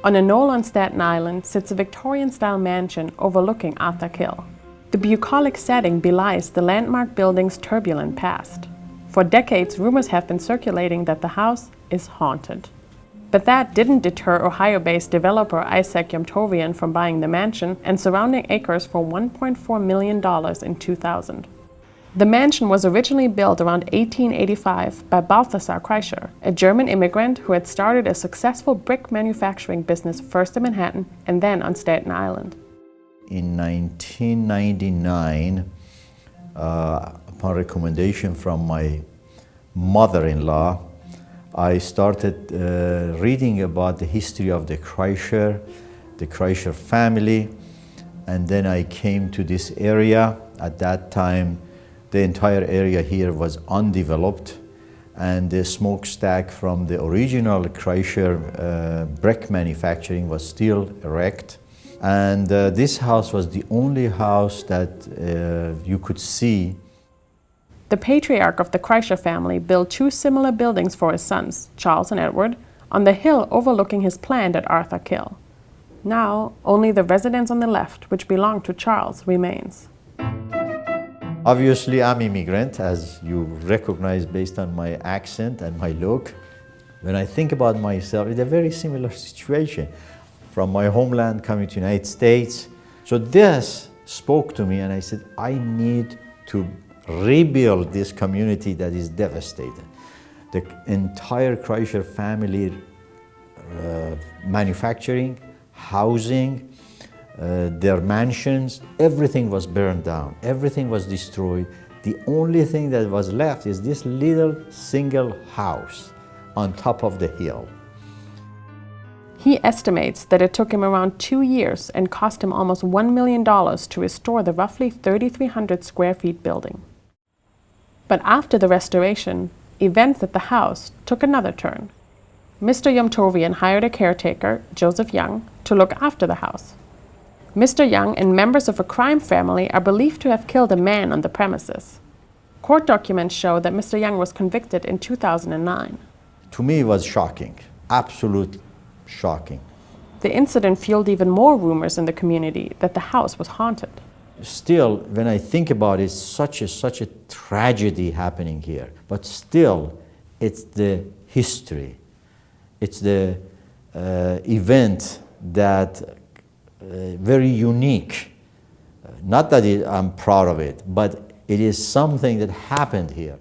On a knoll on Staten Island sits a Victorian-style mansion overlooking Arthur Kill. The bucolic setting belies the landmark building's turbulent past. For decades, rumors have been circulating that the house is haunted. But that didn't deter Ohio-based developer Isaac Yomtovian from buying the mansion and surrounding acres for $1.4 million in 2000. The mansion was originally built around 1885 by Balthasar Kreischer, a German immigrant who had started a successful brick manufacturing business first in Manhattan and then on Staten Island. In 1999, upon recommendation from my mother-in-law, I started reading about the history of the Kreischer family, and then I came to this area. At that time, the entire area here was undeveloped, and the smokestack from the original Kreischer brick manufacturing was still erect. And this house was the only house that you could see. The patriarch of the Kreischer family built two similar buildings for his sons, Charles and Edward, on the hill overlooking his plant at Arthur Kill. Now, only the residence on the left, which belonged to Charles, remains. Obviously, I'm immigrant, as you recognize based on my accent and my look. When I think about myself, it's a very similar situation. From my homeland coming to the United States. So this spoke to me, and I said, I need to rebuild this community that is devastated. The entire Kreischer family, manufacturing, housing, their mansions, everything was burned down, everything was destroyed. The only thing that was left is this little single house on top of the hill. He estimates that it took him around 2 years and cost him almost $1 million to restore the roughly 3,300 square feet building. But after the restoration, events at the house took another turn. Mr. Yomtovian hired a caretaker, Joseph Young, to look after the house. Mr. Young and members of a crime family are believed to have killed a man on the premises. Court documents show that Mr. Young was convicted in 2009. To me, it was shocking, absolutely shocking. The incident fueled even more rumors in the community that the house was haunted. Still, when I think about it, such a tragedy happening here. But still, it's the history. It's the event that very unique. Not that I'm proud of it, but it is something that happened here.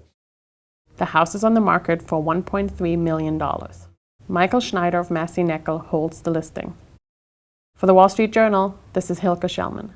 The house is on the market for $1.3 million. Michael Schneider of Massey Neckel holds the listing. For the Wall Street Journal, this is Hilke Schellman.